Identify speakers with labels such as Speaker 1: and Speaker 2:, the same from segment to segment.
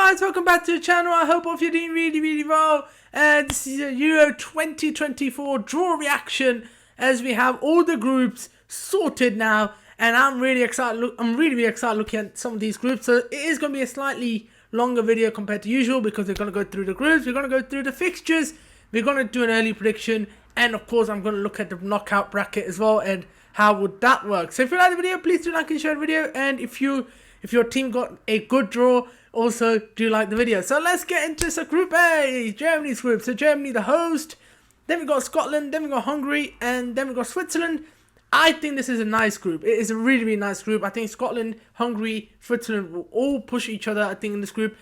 Speaker 1: guys, welcome back to the channel. I hope all of you are doing really well. This is a Euro 2024 draw reaction as we have all the groups sorted now, and I'm really excited. I'm really excited looking at some of these groups. So it is going to be a slightly longer video compared to usual because we're going to go through the groups, we're going to go through the fixtures, we're going to do an early prediction, and of course I'm going to look at the knockout bracket as well and how would that work. So if you like the video, please do like and share the video, and if your team got a good draw, also do like the video. So let's get into some Group A, Germany's group. So Germany the host, then we got Scotland, then we got Hungary, and then we got Switzerland. I think this is a nice group. It is a really nice group. I think Scotland, Hungary, Switzerland will all push each other, I think, in this group.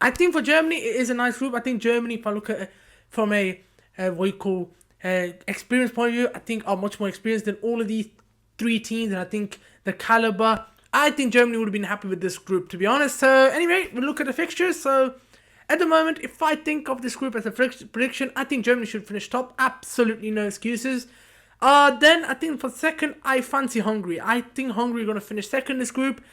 Speaker 1: I think for Germany, it is a nice group. I think Germany, if I look at it from a what you call experience point of view, I think are much more experienced than all of these three teams, and I think the caliber, I think Germany would have been happy with this group, to be honest. So anyway, we'll look at the fixtures. So at the moment, if I think of this group as a prediction, I think Germany should finish top. Absolutely no excuses. Then I think for second, I fancy Hungary. I think Hungary are going to finish second in this group.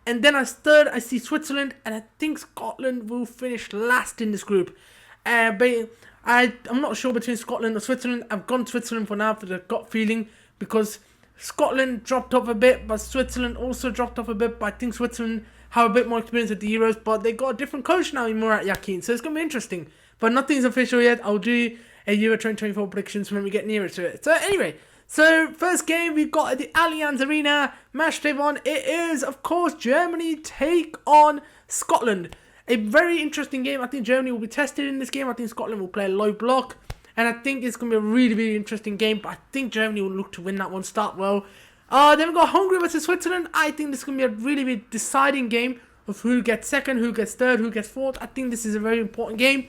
Speaker 1: And then as third, I see Switzerland. And I think Scotland will finish last in this group. But I'm not sure between Scotland or Switzerland. I've gone Switzerland for now for the gut feeling, because Scotland dropped off a bit, but Switzerland also dropped off a bit. But I think Switzerland have a bit more experience at the Euros, but they got a different coach now in Murat Yakin, so it's going to be interesting. But nothing's official yet. I'll do a Euro 2024 predictions when we get nearer to it. So anyway, so first game we got at the Allianz Arena, match day 1. It is, of course, Germany take on Scotland. A very interesting game. I think Germany will be tested in this game. I think Scotland will play a low block. And I think it's going to be a really interesting game. But I think Germany will look to win that one, start well. Then we've got Hungary versus Switzerland. I think this is going to be a really deciding game of who gets second, who gets third, who gets fourth. I think this is a very important game.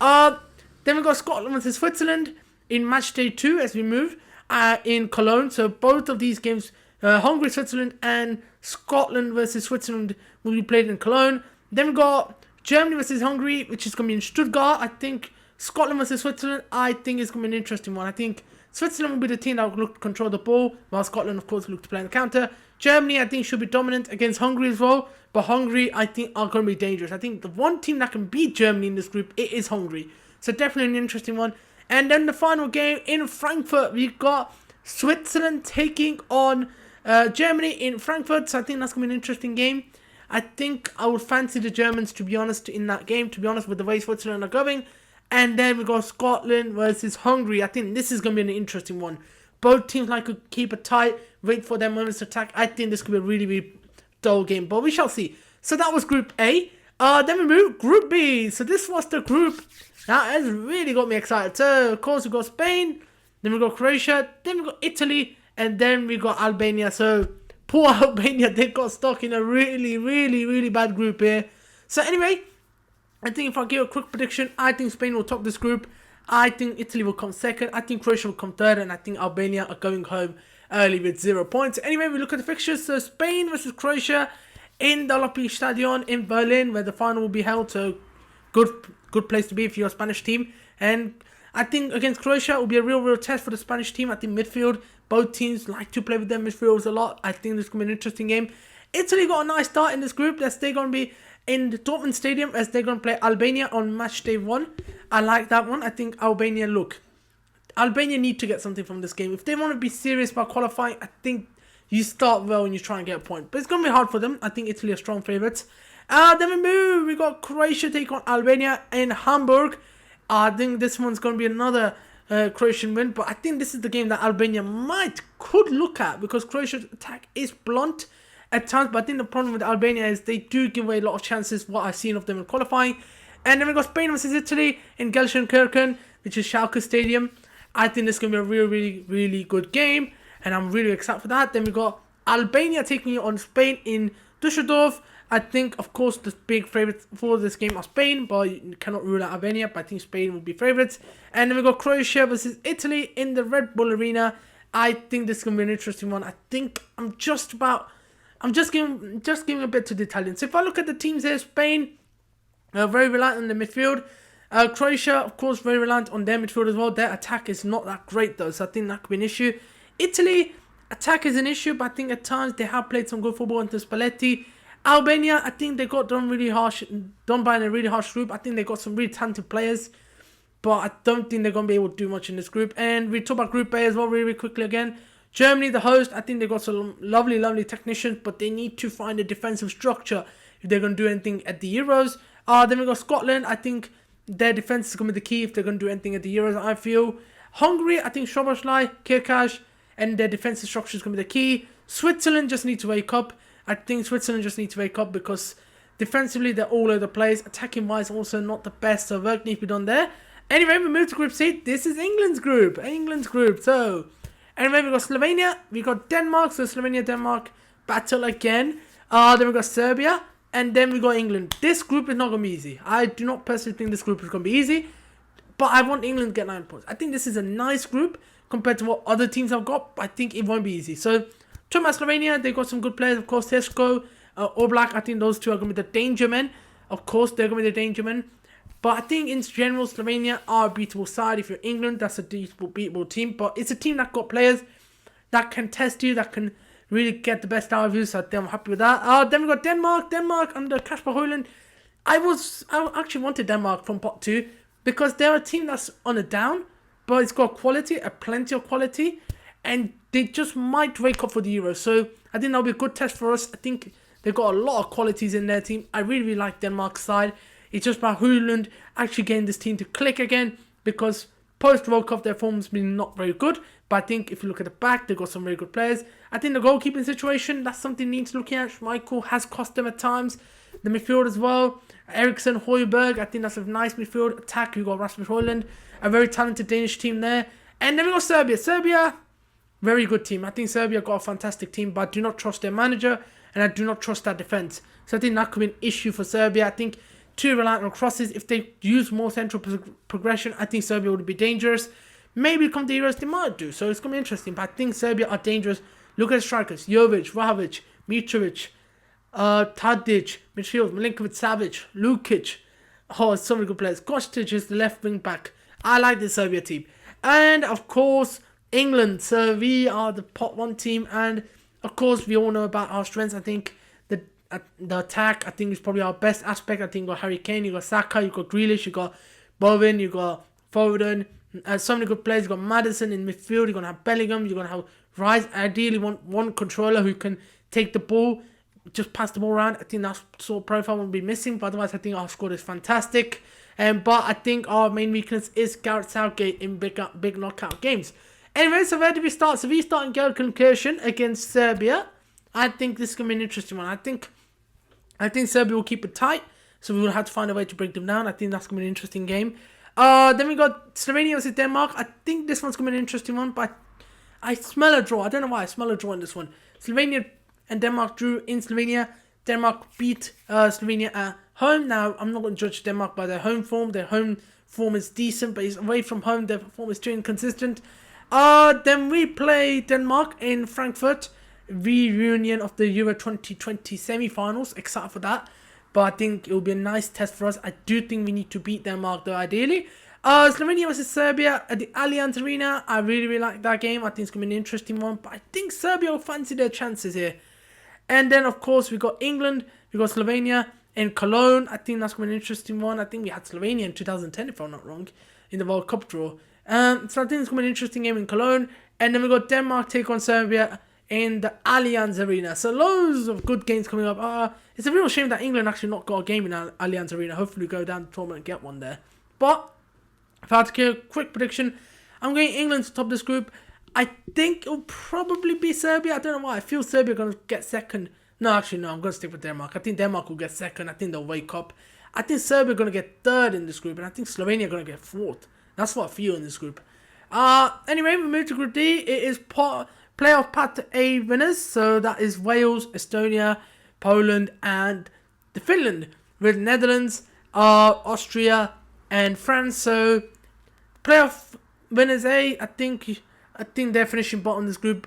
Speaker 1: Then we've got Scotland versus Switzerland in match day 2 as we move in Cologne. So both of these games, Hungary, Switzerland, and Scotland versus Switzerland will be played in Cologne. Then we've got Germany versus Hungary, which is going to be in Stuttgart. I think Scotland versus Switzerland, I think it's going to be an interesting one. I think Switzerland will be the team that will look to control the ball, while Scotland, of course, will look to play on the counter. Germany, I think, should be dominant against Hungary as well. But Hungary, I think, are going to be dangerous. I think the one team that can beat Germany in this group, it is Hungary. So definitely an interesting one. And then the final game in Frankfurt, we've got Switzerland taking on Germany in Frankfurt. So I think that's going to be an interesting game. I think I would fancy the Germans, to be honest, in that game, to be honest, with the way Switzerland are going. And then we got Scotland versus Hungary. I think this is going to be an interesting one. Both teams like to keep it tight, wait for their moments to attack. I think this could be a really dull game, but we shall see. So that was Group A. Then we move Group B. So this was the group that has really got me excited. So of course we got Spain, then we got Croatia, then we got Italy, and then we got Albania. So poor Albania, they got stuck in a really bad group here. So anyway, I think if I give a quick prediction, I think Spain will top this group. I think Italy will come second. I think Croatia will come third. And I think Albania are going home early with 0 points. Anyway, we look at the fixtures. So Spain versus Croatia in the Olympiastadion in Berlin, where the final will be held. So good place to be if you're a Spanish team. And I think against Croatia, it will be a real test for the Spanish team. I think midfield, both teams like to play with their midfielders a lot. I think this is going to be an interesting game. Italy got a nice start in this group. They're going to be in the Dortmund Stadium as they're going to play Albania on match day 1. I like that one. I think Albania need to get something from this game. If they want to be serious about qualifying, I think you start well and you try and get a point. But it's going to be hard for them. I think Italy are strong favourites. Then we move. We got Croatia take on Albania in Hamburg. I think this one's going to be another Croatian win. But I think this is the game that Albania could look at, because Croatia's attack is blunt at times, but I think the problem with Albania is they do give away a lot of chances, what I've seen of them in qualifying. And then we got Spain versus Italy in Gelsenkirchen, which is Schalke Stadium. I think this is going to be a really good game, and I'm really excited for that. Then we got Albania taking on Spain in Düsseldorf. I think, of course, the big favourites for this game are Spain, but you cannot rule out Albania, but I think Spain will be favourites. And then we got Croatia versus Italy in the Red Bull Arena. I think this is going to be an interesting one. I think I'm just giving a bit to the Italians. So if I look at the teams here, Spain, very reliant on the midfield. Croatia, of course, very reliant on their midfield as well. Their attack is not that great though, so I think that could be an issue. Italy, attack is an issue, but I think at times they have played some good football under Spalletti. Albania, I think they got done by in a really harsh group. I think they got some really talented players, but I don't think they're going to be able to do much in this group. And we talk about Group A as well really quickly again. Germany, the host, I think they got some lovely technicians, but they need to find a defensive structure if they're going to do anything at the Euros. Then we got Scotland. I think their defense is going to be the key if they're going to do anything at the Euros, I feel. Hungary, I think Szoboszlai, Kirkash, and their defensive structure is going to be the key. Switzerland just need to wake up. I think Switzerland just need to wake up because defensively they're all over the place. Attacking wise, also not the best, so work needs to be done there. Anyway, we move to Group C. This is England's group. So, anyway, we got Slovenia, we got Denmark. So Slovenia, Denmark battle again. Then we got Serbia, and then we got England. This group is not going to be easy. I do not personally think this group is going to be easy, but I want England to get 9 points. I think this is a nice group compared to what other teams have got, but I think it won't be easy. So, talking about Slovenia, they got some good players. Of course, Sesko, Oblak, I think those two are going to be the danger men. Of course, they're going to be the danger men. But I think in general, Slovenia are a beatable side. If you're England, that's a beatable team. But it's a team that got players that can test you, that can really get the best out of you. So I'm happy with that. Then we got Denmark. Denmark under Kasper Højlund. I actually wanted Denmark from pot 2 because they're a team that's on a down, but it's got quality, plenty of quality, and they just might wake up for the Euros. So I think that'll be a good test for us. I think they've got a lot of qualities in their team. I really like Denmark's side. It's just about Højlund actually getting this team to click again, because post-World Cup their form's been not very good. But I think if you look at the back, they've got some very good players. I think the goalkeeping situation, that's something needs looking at. Schmeichel has cost them at times. The midfield as well. Eriksen, Højbjerg, I think that's a nice midfield. Attack, you've got Rasmus Højlund, a very talented Danish team there. And then we got Serbia. Serbia, very good team. I think Serbia got a fantastic team, but I do not trust their manager, and I do not trust their defense. So I think that could be an issue for Serbia. I think too reliant on crosses. If they use more central progression, I think Serbia would be dangerous. Maybe come to Euros, they might do. So it's going to be interesting. But I think Serbia are dangerous. Look at the strikers. Jovic, Vlahovic, Mitrovic, Tadic, midfield, Milinkovic, Savic, Lukic. Oh, so many good players. Kostic is the left wing back. I like the Serbia team. And of course, England. So we are the pot 1 team. And of course, we all know about our strengths. I think the attack, I think, is probably our best aspect. I think you got Harry Kane, you got Saka, you got Grealish, you got Bowen, you got Foden. So many good players. You got Maddison in midfield. You're going to have Bellingham. You're going to have Rice. Ideally, want one controller who can take the ball, just pass the ball around. I think that sort of profile won't be missing. But otherwise, I think our squad is fantastic. But I think our main weakness is Gareth Southgate in big knockout games. Anyway, so where do we start? So we start in Gelsenkirchen against Serbia. I think this is going to be an interesting one. I think Serbia will keep it tight, so we will have to find a way to break them down. I think that's going to be an interesting game. Then we got Slovenia versus Denmark. I think this one's going to be an interesting one, but I smell a draw. I don't know why I smell a draw in this one. Slovenia and Denmark drew in Slovenia. Denmark beat Slovenia at home. Now, I'm not going to judge Denmark by their home form. Their home form is decent, but it's away from home. Their form is too inconsistent. Then we play Denmark in Frankfurt. Reunion of the Euro 2020 semi-finals. Excited for that. But I think it will be a nice test for us. I do think we need to beat Denmark though, ideally. Slovenia versus Serbia at the Allianz Arena. I really like that game. I think it's going to be an interesting one. But I think Serbia will fancy their chances here. And then, of course, we got England. We got Slovenia in Cologne. I think that's going to be an interesting one. I think we had Slovenia in 2010, if I'm not wrong, in the World Cup draw. So I think it's going to be an interesting game in Cologne. And then we got Denmark take on Serbia in the Allianz Arena. So loads of good games coming up. It's a real shame that England actually not got a game in Allianz Arena. Hopefully we go down the tournament and get one there. But if I had to give a quick prediction, I'm going England to top this group. I think it'll probably be Serbia. I don't know why. I feel Serbia are going to get second. No, actually, no. I'm going to stick with Denmark. I think Denmark will get second. I think they'll wake up. I think Serbia are going to get third in this group. And I think Slovenia are going to get fourth. That's what I feel in this group. Anyway, we move to Group D. It is playoff Part A winners. So that is Wales, Estonia, Poland, and the Finland. With Netherlands, Austria, and France. So playoff winners A, I think they're finishing bottom this group.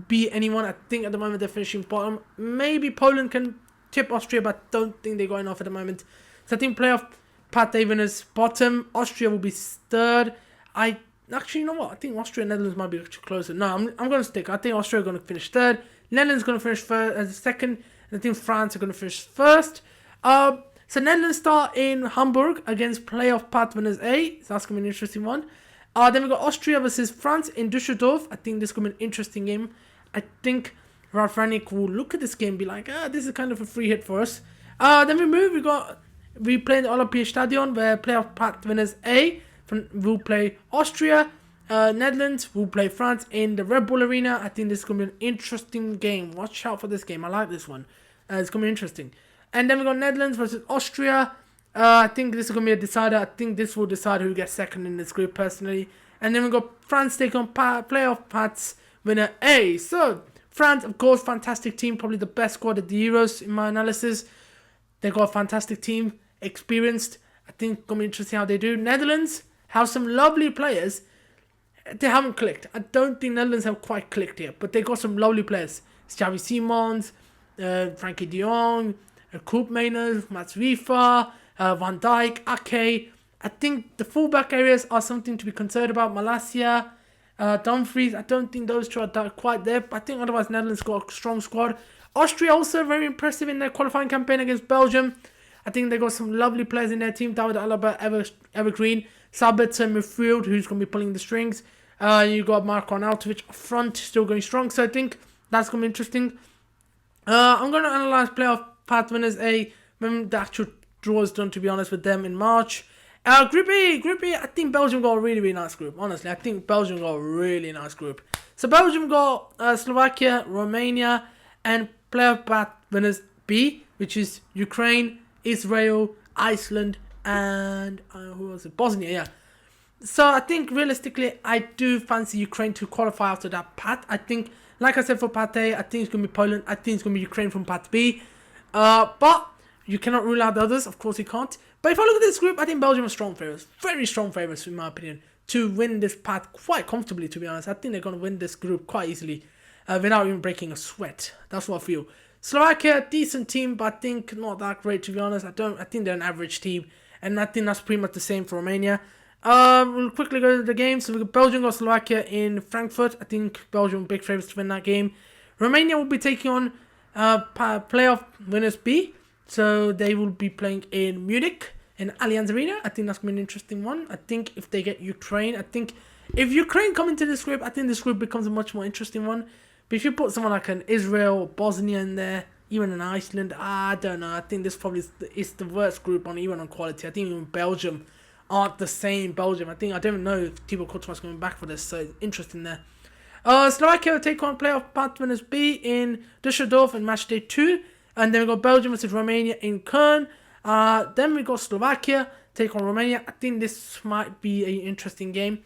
Speaker 1: Beat anyone. I think at the moment they're finishing bottom. Maybe Poland can tip Austria, but I don't think they got enough at the moment. So I think playoff Part A winners bottom. Austria will be third. Actually, you know what? I think Austria and Netherlands might be closer. No, I'm going to stick. I think Austria are going to finish third. Netherlands going to finish second. I think France are going to finish first. So Netherlands start in Hamburg against playoff path winners A. So that's going to be an interesting one. Then we got Austria versus France in Düsseldorf. I think this is going to be an interesting game. I think Ralf Rangnick will look at this game and be like, this is kind of a free hit for us. Then we play in the Olympiastadion where playoff path winners A will play Austria. Netherlands will play France in the Red Bull Arena. I think this is going to be an interesting game. Watch out for this game. I like this one. It's going to be interesting. And then we got Netherlands versus Austria. I think this is going to be a decider. I think this will decide who gets second in this group personally. And then we got France take on playoff paths winner A. So France, of course, fantastic team. Probably the best squad at the Euros in my analysis. They got a fantastic team. Experienced. I think it's going to be interesting how they do. Netherlands have some lovely players. They haven't clicked. I don't think Netherlands have quite clicked yet, but they got some lovely players. Xavi Simons, Frankie de Jong, Koopmeiners, Mats Wiefer, Van Dijk, Ake. I think the fullback areas are something to be concerned about. Malacia, Dumfries. I don't think those two are quite there, but I think otherwise Netherlands got a strong squad. Austria also very impressive in their qualifying campaign against Belgium. I think they got some lovely players in their team. David Alaba, Evergreen, Sabitzer midfield, who's going to be pulling the strings. You got Marko Arnautovic up front, still going strong. So I think that's going to be interesting. I'm going to analyse playoff path winners A when the actual draw is done, to be honest, with them in March. Group E, I think Belgium got a really, really nice group. Honestly, I think Belgium got a really nice group. So Belgium got Slovakia, Romania, and playoff path winners B, which is Ukraine, Israel, Iceland, and who was it? Bosnia, yeah. So I think realistically, I do fancy Ukraine to qualify after that path. I think, like I said for path A, I think it's going to be Poland. I think it's going to be Ukraine from path B. But you cannot rule out the others. Of course you can't. But if I look at this group, I think Belgium are strong favourites. Very strong favourites, in my opinion, to win this path quite comfortably, to be honest. I think they're going to win this group quite easily without even breaking a sweat. That's what I feel. Slovakia, decent team, but I think not that great, to be honest. I think they're an average team. And I think that's pretty much the same for Romania. We'll quickly go to the game. So we got Belgium got Slovakia in Frankfurt. I think Belgium big favourites to win that game. Romania will be taking on playoff winners B. So they will be playing in Munich, in Allianz Arena. I think that's going to be an interesting one. I think if they get Ukraine, I think if Ukraine come into this group, I think this group becomes a much more interesting one. But if you put someone like an Israel or Bosnia in there, even an Iceland, I don't know. I think this probably is the worst group even on quality. I think even Belgium aren't the same Belgium. I don't even know if Thibaut Courtois is coming back for this, so it's interesting there. Slovakia will take on playoff path winners B in Düsseldorf in match day 2. And then we got Belgium versus Romania in Köln. Then we got Slovakia take on Romania. I think this might be an interesting game.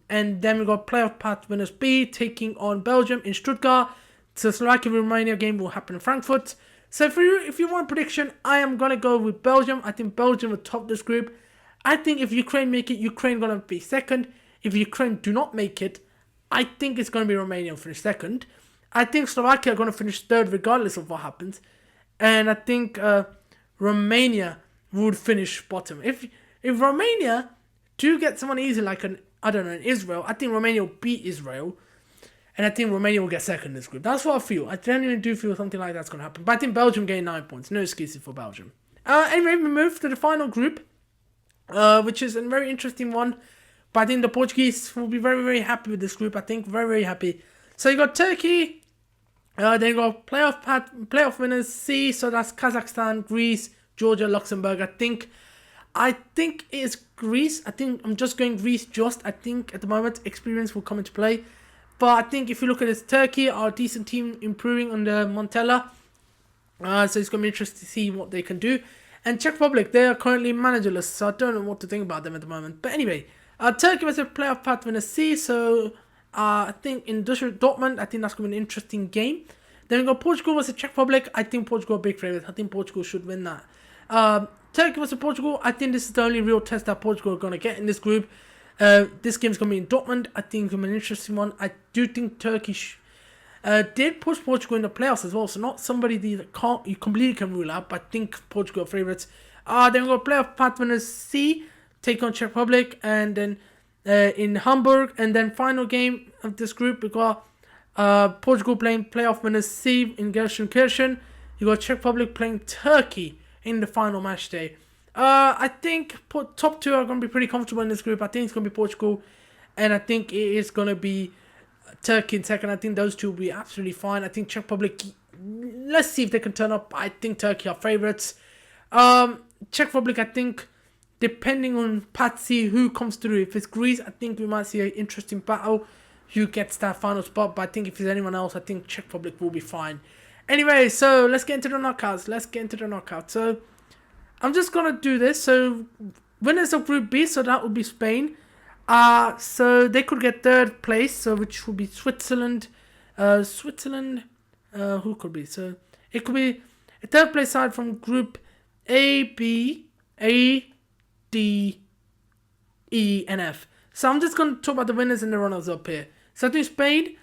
Speaker 1: And then we got playoff path winners B taking on Belgium in Stuttgart. So Slovakia-Romania game will happen in Frankfurt. So if you want a prediction, I am going to go with Belgium. I think Belgium will top this group. I think if Ukraine make it, Ukraine going to be second. If Ukraine do not make it, I think it's going to be Romania finish second. I think Slovakia are going to finish third regardless of what happens. And I think Romania would finish bottom. If Romania do get someone easy like an Israel, I think Romania will beat Israel. And I think Romania will get second in this group. That's what I feel. I genuinely do feel something like that's going to happen. But I think Belgium gain 9 points. No excuses for Belgium. Anyway, we move to the final group, which is a very interesting one. But I think the Portuguese will be very, very happy with this group. I think very, very happy. So you got Turkey. Then you got playoff winners C. So that's Kazakhstan, Greece, Georgia, Luxembourg. I think it is Greece. I think I'm just going Greece just. I think at the moment experience will come into play. But I think if you look at this, Turkey are a decent team improving under Montella. So it's going to be interesting to see what they can do. And Czech Republic, they are currently managerless. So I don't know what to think about them at the moment. But anyway, Turkey was a playoff path winner C. So I think in Dortmund, I think that's going to be an interesting game. Then we got Portugal versus Czech Republic. I think Portugal are big favourites. I think Portugal should win that. Turkey versus Portugal. I think this is the only real test that Portugal are going to get in this group. This game's going to be in Dortmund. I think it's going to be an interesting one. I do think Turkey did push Portugal in the playoffs as well. So not somebody that you completely can rule out. But I think Portugal are favourites. Then we got playoff path winners C. Take on Czech Republic. And then in Hamburg. And then final game of this group, we got Portugal playing playoff winners C in Gelsenkirchen. You got Czech Republic playing Turkey in the final match day. I think top two are going to be pretty comfortable in this group. I think it's going to be Portugal, and I think it is going to be Turkey in second. I think those two will be absolutely fine. I think Czech Republic, let's see if they can turn up. I think Turkey are favourites. Czech Republic, I think, depending on Patsy, who comes through. If it's Greece, I think we might see an interesting battle. Who gets that final spot? But I think if there's anyone else, I think Czech Republic will be fine. Anyway, so let's get into the knockouts. So I'm just going to do this. So winners of Group B, so that would be Spain. So they could get third place, so which would be Switzerland. Who could be? So it could be a third place side from Group A, B, A, D, E, and F. So I'm just going to talk about the winners and the runners up here. So I think Spain,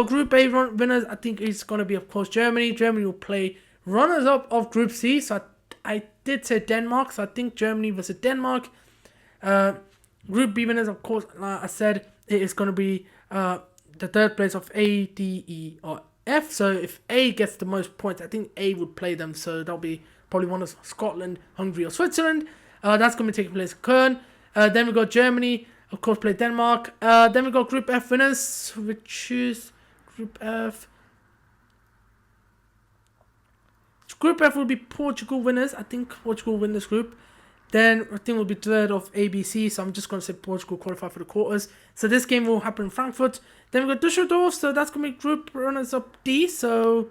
Speaker 1: Group A winners, I think is going to be, of course, Germany. Germany will play runners up of Group C. So I did say Denmark, so I think Germany versus Denmark. Group B winners, of course, like I said, it is going to be the third place of A, D, E, or F. So if A gets the most points, I think A would play them. So that'll be probably one of Scotland, Hungary, or Switzerland. That's going to be taking place in Köln. Then we got Germany, of course, play Denmark. Then we got Group F winners, which is Group F. Group F will be Portugal winners. I think Portugal will win this group. Then I think we'll be third of ABC, so I'm just going to say Portugal qualify for the quarters. So this game will happen in Frankfurt. Then we got Düsseldorf, so that's going to be group runners-up D. So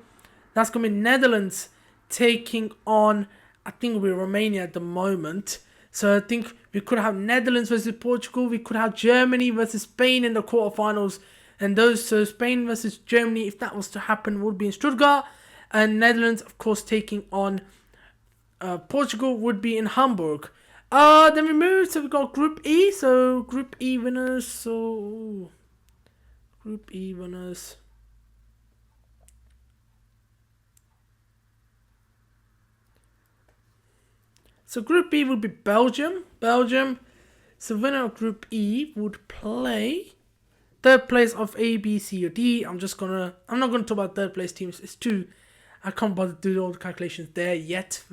Speaker 1: that's going to be Netherlands taking on, I think it'll be Romania at the moment. So I think we could have Netherlands versus Portugal. We could have Germany versus Spain in the quarterfinals. And so Spain versus Germany, if that was to happen, would be in Stuttgart. And Netherlands, of course, taking on Portugal would be in Hamburg. Then we move, so we got Group E. So Group E winners. So Group E winners. So Group B would be Belgium. So winner of Group E would play third place of A, B, C, or D. I'm not gonna talk about third place teams. It's too. I can't bother to do all the calculations there yet.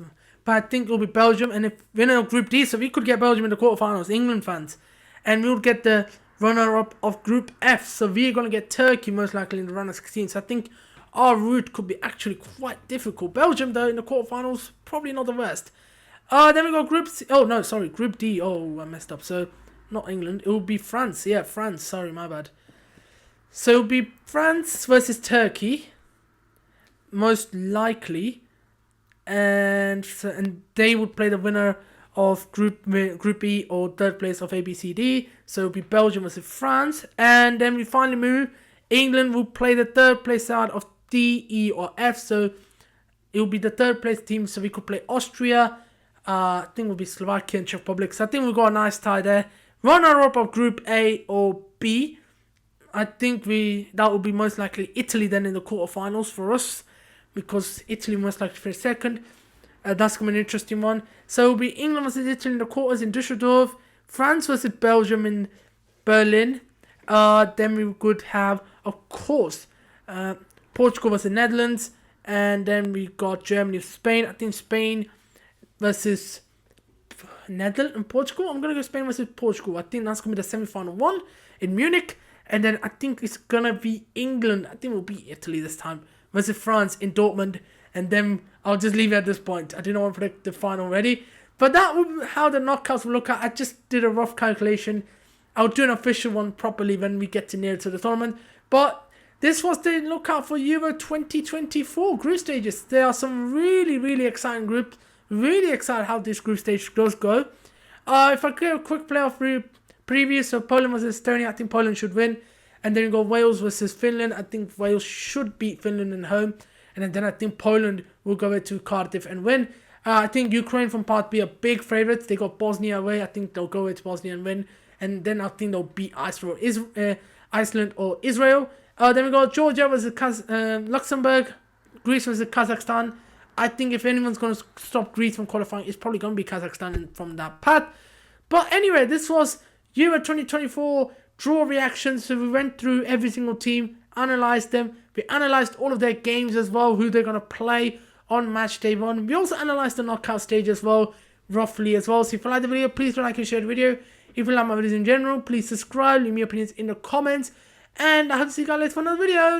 Speaker 1: But I think it will be Belgium, and if winner of Group D, so we could get Belgium in the quarterfinals, England fans, and we'll get the runner-up of Group F. So we're gonna get Turkey most likely in the round of 16. So I think our route could be actually quite difficult. Belgium though in the quarterfinals, probably not the worst. Then we got Group C. Oh no, sorry, Group D. Oh, I messed up. So not England. It will be France. Yeah, France. Sorry, my bad. So it'll be France versus Turkey, most likely. And they would play the winner of Group E or third place of ABCD. So it'll be Belgium versus France. And then we finally move. England will play the third place side of D, E, or F. So it will be the third place team. So we could play Austria. I think it will be Slovakia and Czech Republic. So I think we've got a nice tie there. Runner-up of Group A or B. I think that will be most likely Italy then in the quarterfinals for us, because Italy most likely for second. That's going to be an interesting one. So it will be England versus Italy in the quarters in Düsseldorf, France versus Belgium in Berlin. Then we could have, of course, Portugal versus Netherlands, and then we got Germany versus Spain. I think Spain versus Netherlands and Portugal. I'm going to go Spain versus Portugal. I think that's going to be the semi-final one in Munich. And then I think it's going to be England. I think we'll beat Italy this time versus France in Dortmund. And then I'll just leave it at this point. I didn't want to predict the final already. But that would be how the knockouts will look at. I just did a rough calculation. I'll do an official one properly when we get to near to the tournament. But this was the lookout for Euro 2024 group stages. There are some really, really exciting groups. Really excited how this group stage does go. If I get a quick playoff preview, so Poland versus Estonia, I think Poland should win. And then you go Wales versus Finland. I think Wales should beat Finland at home. And then I think Poland will go to Cardiff and win. I think Ukraine from Part B are big favourites. They got Bosnia away. I think they'll go to Bosnia and win. And then I think they'll beat Iceland or Israel. Then we got Georgia versus Luxembourg. Greece versus Kazakhstan. I think if anyone's going to stop Greece from qualifying, it's probably going to be Kazakhstan from that path. But anyway, this was Euro 2024 draw reactions. So we went through every single team, analysed them. We analysed all of their games as well, who they're going to play on match day 1. We also analysed the knockout stage as well, roughly as well. So if you like the video, please do like and share the video. If you like my videos in general, please subscribe, leave me your opinions in the comments, and I hope to see you guys later for another video.